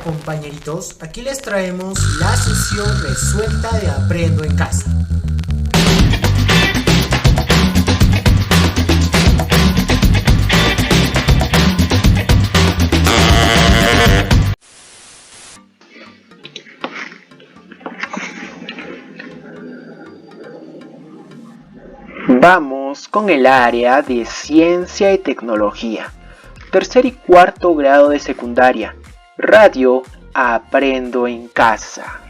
compañeritos, aquí les traemos la sesión resuelta de Aprendo en Casa. Vamos con el área de Ciencia y Tecnología, tercer y cuarto grado de secundaria, radio Aprendo en Casa.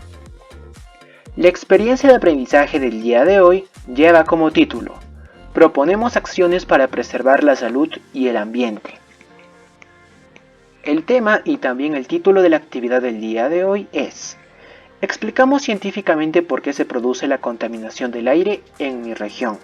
La experiencia de aprendizaje del día de hoy lleva como título: Proponemos acciones para preservar la salud y el ambiente. El tema y también el título de la actividad del día de hoy es: explicamos científicamente por qué se produce la contaminación del aire en mi región.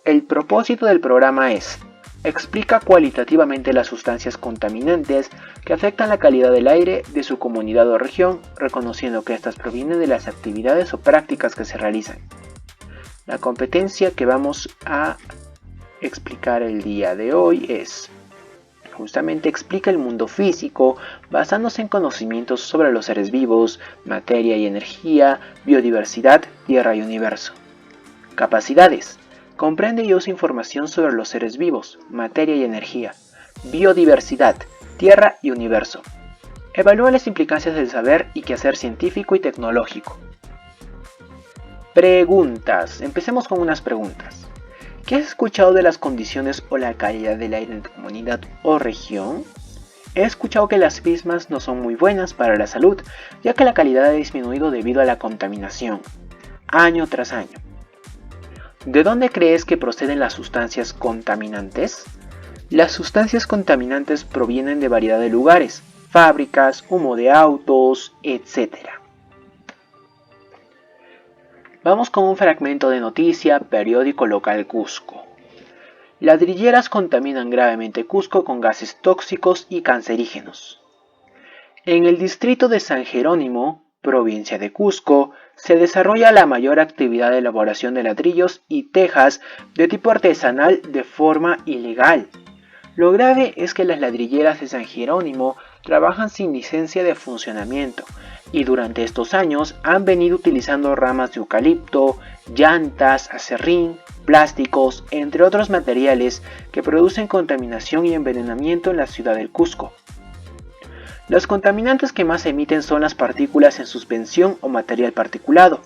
El propósito del programa es: explica cualitativamente las sustancias contaminantes que afectan la calidad del aire de su comunidad o región, reconociendo que estas provienen de las actividades o prácticas que se realizan. La competencia que vamos a explicar el día de hoy es: justamente explica el mundo físico basándose en conocimientos sobre los seres vivos, materia y energía, biodiversidad, tierra y universo. Capacidades: comprende y usa información sobre los seres vivos, materia y energía, biodiversidad, tierra y universo. Evalúa las implicancias del saber y quehacer científico y tecnológico. Preguntas. Empecemos con unas preguntas. ¿Qué has escuchado de las condiciones o la calidad del aire en tu comunidad o región? He escuchado que las mismas no son muy buenas para la salud, ya que la calidad ha disminuido debido a la contaminación, año tras año. ¿De dónde crees que proceden las sustancias contaminantes? Las sustancias contaminantes provienen de variedad de lugares, fábricas, humo de autos, etc. Vamos con un fragmento de noticia, periódico local Cusco. Ladrilleras contaminan gravemente Cusco con gases tóxicos y cancerígenos. En el distrito de San Jerónimo, provincia de Cusco, se desarrolla la mayor actividad de elaboración de ladrillos y tejas de tipo artesanal de forma ilegal. Lo grave es que las ladrilleras de San Jerónimo trabajan sin licencia de funcionamiento y durante estos años han venido utilizando ramas de eucalipto, llantas, acerrín, plásticos, entre otros materiales que producen contaminación y envenenamiento en la ciudad del Cusco. Los contaminantes que más emiten son las partículas en suspensión o material particulado,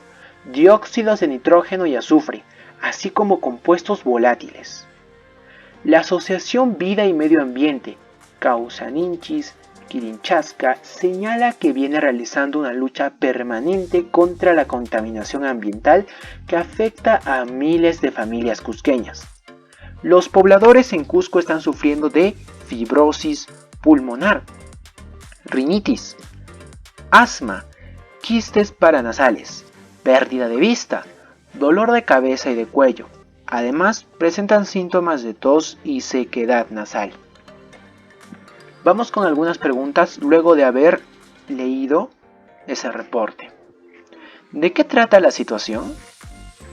dióxidos de nitrógeno y azufre, así como compuestos volátiles. La Asociación Vida y Medio Ambiente, Causaninchis Quirinchasca, señala que viene realizando una lucha permanente contra la contaminación ambiental que afecta a miles de familias cusqueñas. Los pobladores en Cusco están sufriendo de fibrosis pulmonar, rinitis, asma, quistes paranasales, pérdida de vista, dolor de cabeza y de cuello. Además, presentan síntomas de tos y sequedad nasal. Vamos con algunas preguntas luego de haber leído ese reporte. ¿De qué trata la situación?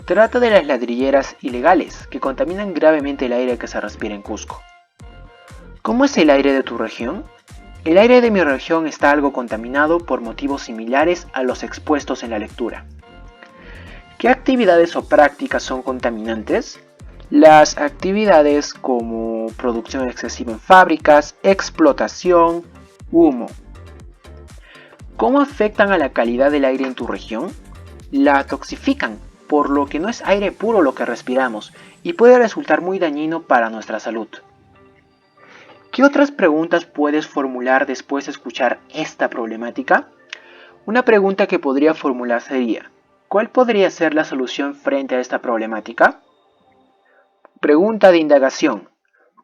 Trata de las ladrilleras ilegales que contaminan gravemente el aire que se respira en Cusco. ¿Cómo es el aire de tu región? El aire de mi región está algo contaminado por motivos similares a los expuestos en la lectura. ¿Qué actividades o prácticas son contaminantes? Las actividades como producción excesiva en fábricas, explotación, humo. ¿Cómo afectan a la calidad del aire en tu región? La toxifican, por lo que no es aire puro lo que respiramos y puede resultar muy dañino para nuestra salud. ¿Qué otras preguntas puedes formular después de escuchar esta problemática? Una pregunta que podría formular sería: ¿cuál podría ser la solución frente a esta problemática? Pregunta de indagación: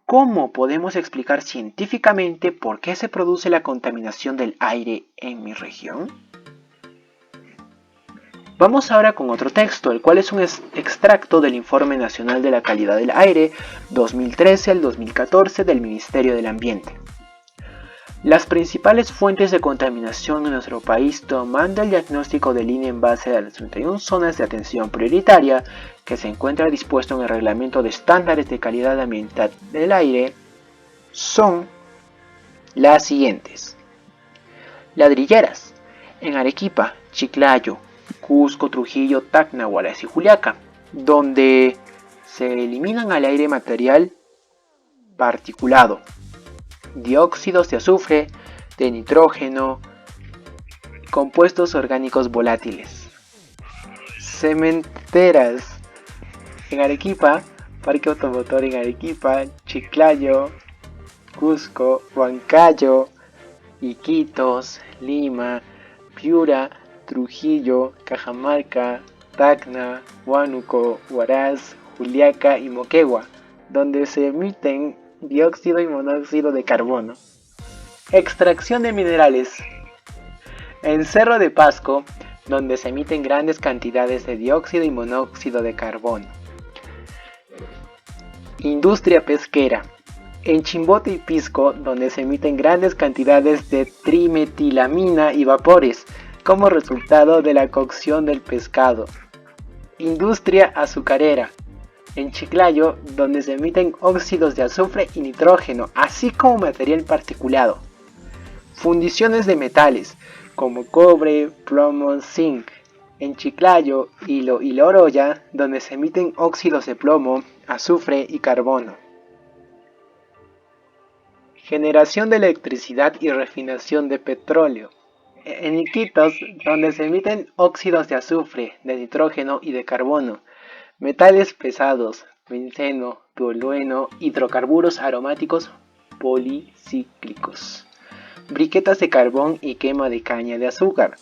¿cómo podemos explicar científicamente por qué se produce la contaminación del aire en mi región? Vamos ahora con otro texto, el cual es un extracto del Informe Nacional de la Calidad del Aire 2013 al 2014 del Ministerio del Ambiente. Las principales fuentes de contaminación en nuestro país, tomando el diagnóstico del INE en base a las 31 zonas de atención prioritaria que se encuentra dispuesto en el Reglamento de Estándares de Calidad Ambiental del Aire, son las siguientes. Ladrilleras. En Arequipa, Chiclayo, Cusco, Trujillo, Tacna, Huaraz y Juliaca, donde se eliminan al aire material particulado, dióxidos de azufre, de nitrógeno, compuestos orgánicos volátiles. Cementeras. En Arequipa, Parque Automotor en Arequipa, Chiclayo, Cusco, Huancayo, Iquitos, Lima, Piura, Trujillo, Cajamarca, Tacna, Huánuco, Huaraz, Juliaca y Moquegua, donde se emiten dióxido y monóxido de carbono. Extracción de minerales. En Cerro de Pasco, donde se emiten grandes cantidades de dióxido y monóxido de carbono. Industria pesquera. En Chimbote y Pisco, donde se emiten grandes cantidades de trimetilamina y vapores, como resultado de la cocción del pescado. Industria azucarera. En Chiclayo, donde se emiten óxidos de azufre y nitrógeno, así como material particulado. Fundiciones de metales, como cobre, plomo, zinc. En Chiclayo, Hilo y Loroya, donde se emiten óxidos de plomo, azufre y carbono. Generación de electricidad y refinación de petróleo. En Iquitos, donde se emiten óxidos de azufre, de nitrógeno y de carbono. Metales pesados, benceno, tolueno, hidrocarburos aromáticos policíclicos. Briquetas de carbón y quema de caña de azúcar.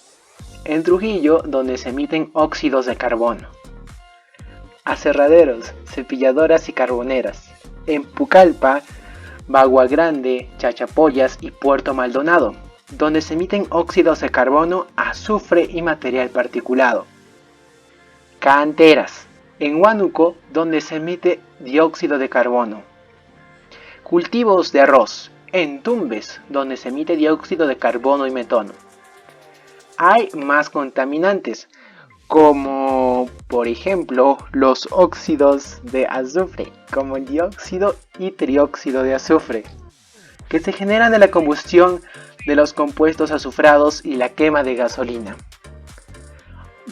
En Trujillo, donde se emiten óxidos de carbono. Aserraderos, cepilladoras y carboneras. En Pucallpa, Bagua Grande, Chachapoyas y Puerto Maldonado, donde se emiten óxidos de carbono, azufre y material particulado. Canteras. En Huánuco, donde se emite dióxido de carbono. Cultivos de arroz. En Tumbes, donde se emite dióxido de carbono y metano. Hay más contaminantes, como por ejemplo los óxidos de azufre, como el dióxido y trióxido de azufre, que se generan de la combustión de los compuestos azufrados y la quema de gasolina.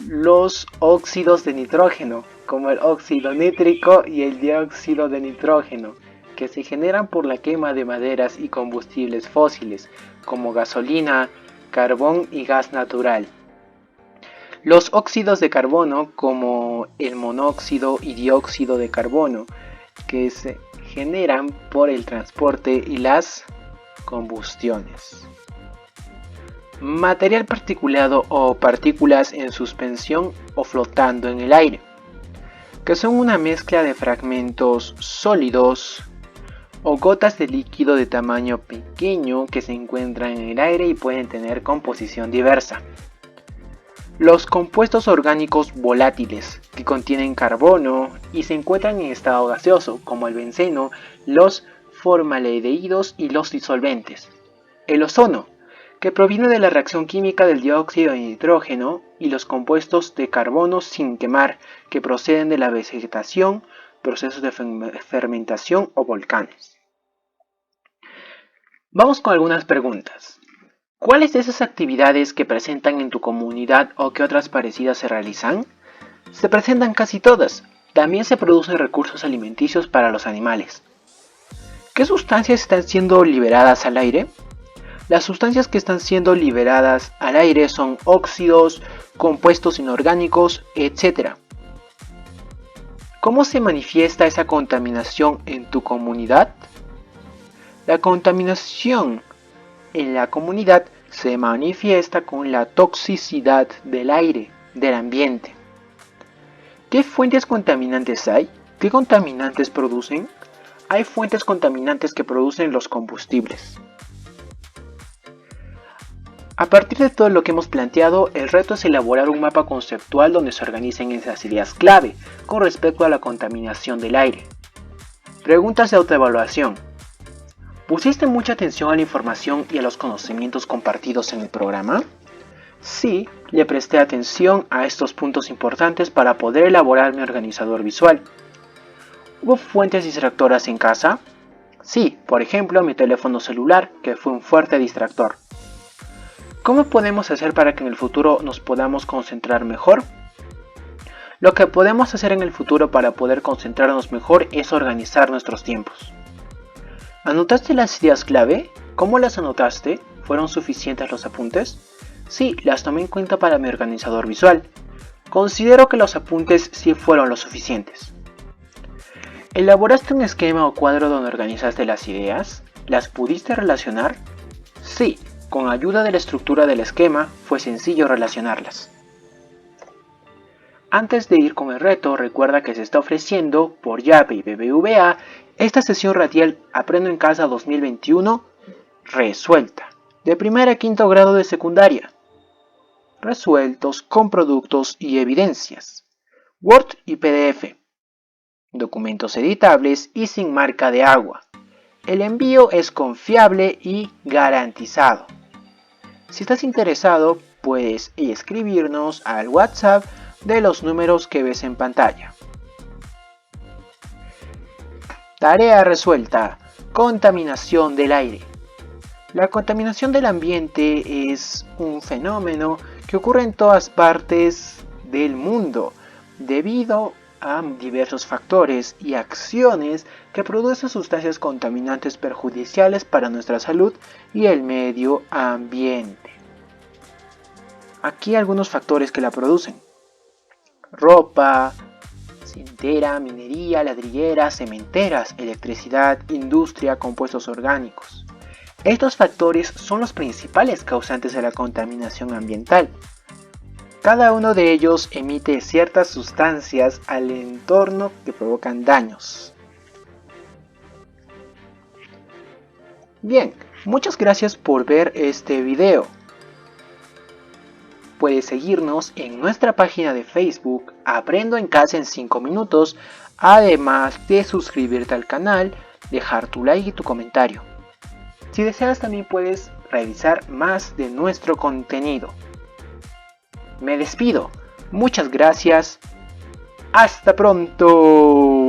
Los óxidos de nitrógeno, como el óxido nítrico y el dióxido de nitrógeno, que se generan por la quema de maderas y combustibles fósiles, como gasolina, carbón y gas natural. Los óxidos de carbono, como el monóxido y dióxido de carbono, que se generan por el transporte y las combustiones. Material particulado o partículas en suspensión o flotando en el aire, que son una mezcla de fragmentos sólidos o gotas de líquido de tamaño pequeño que se encuentran en el aire y pueden tener composición diversa. Los compuestos orgánicos volátiles, que contienen carbono y se encuentran en estado gaseoso, como el benceno, los formaldehídos y los disolventes. El ozono, que proviene de la reacción química del dióxido de nitrógeno y los compuestos de carbono sin quemar, que proceden de la vegetación, procesos de fermentación o volcanes. Vamos con algunas preguntas. ¿Cuáles de esas actividades que presentan en tu comunidad o que otras parecidas se realizan? Se presentan casi todas. También se producen recursos alimenticios para los animales. ¿Qué sustancias están siendo liberadas al aire? Las sustancias que están siendo liberadas al aire son óxidos, compuestos inorgánicos, etc. ¿Cómo se manifiesta esa contaminación en tu comunidad? La contaminación en la comunidad se manifiesta con la toxicidad del aire, del ambiente. ¿Qué fuentes contaminantes hay? ¿Qué contaminantes producen? Hay fuentes contaminantes que producen los combustibles. A partir de todo lo que hemos planteado, el reto es elaborar un mapa conceptual donde se organicen esas ideas clave con respecto a la contaminación del aire. Preguntas de autoevaluación. ¿Pusiste mucha atención a la información y a los conocimientos compartidos en el programa? Sí, le presté atención a estos puntos importantes para poder elaborar mi organizador visual. ¿Hubo fuentes distractoras en casa? Sí, por ejemplo mi teléfono celular, que fue un fuerte distractor. ¿Cómo podemos hacer para que en el futuro nos podamos concentrar mejor? Lo que podemos hacer en el futuro para poder concentrarnos mejor es organizar nuestros tiempos. ¿Anotaste las ideas clave? ¿Cómo las anotaste? ¿Fueron suficientes los apuntes? Sí, las tomé en cuenta para mi organizador visual. Considero que los apuntes sí fueron lo suficientes. ¿Elaboraste un esquema o cuadro donde organizaste las ideas? ¿Las pudiste relacionar? Sí, con ayuda de la estructura del esquema fue sencillo relacionarlas. Antes de ir con el reto, recuerda que se está ofreciendo por Yape y BBVA esta sesión radial Aprendo en Casa 2021 resuelta, de primer a quinto grado de secundaria. Resueltos con productos y evidencias, Word y PDF, documentos editables y sin marca de agua. El envío es confiable y garantizado. Si estás interesado, puedes escribirnos al WhatsApp de los números que ves en pantalla. Tarea resuelta: contaminación del aire. La contaminación del ambiente es un fenómeno que ocurre en todas partes del mundo debido a diversos factores y acciones que producen sustancias contaminantes perjudiciales para nuestra salud y el medio ambiente. Aquí algunos factores que la producen: ropa, cintera, minería, ladrilleras, cementeras, electricidad, industria, compuestos orgánicos. Estos factores son los principales causantes de la contaminación ambiental. Cada uno de ellos emite ciertas sustancias al entorno que provocan daños. Bien, muchas gracias por ver este video. Puedes seguirnos en nuestra página de Facebook Aprendo en Casa en 5 minutos, además de suscribirte al canal, dejar tu like y tu comentario. Si deseas, también puedes revisar más de nuestro contenido. Me despido, muchas gracias, hasta pronto.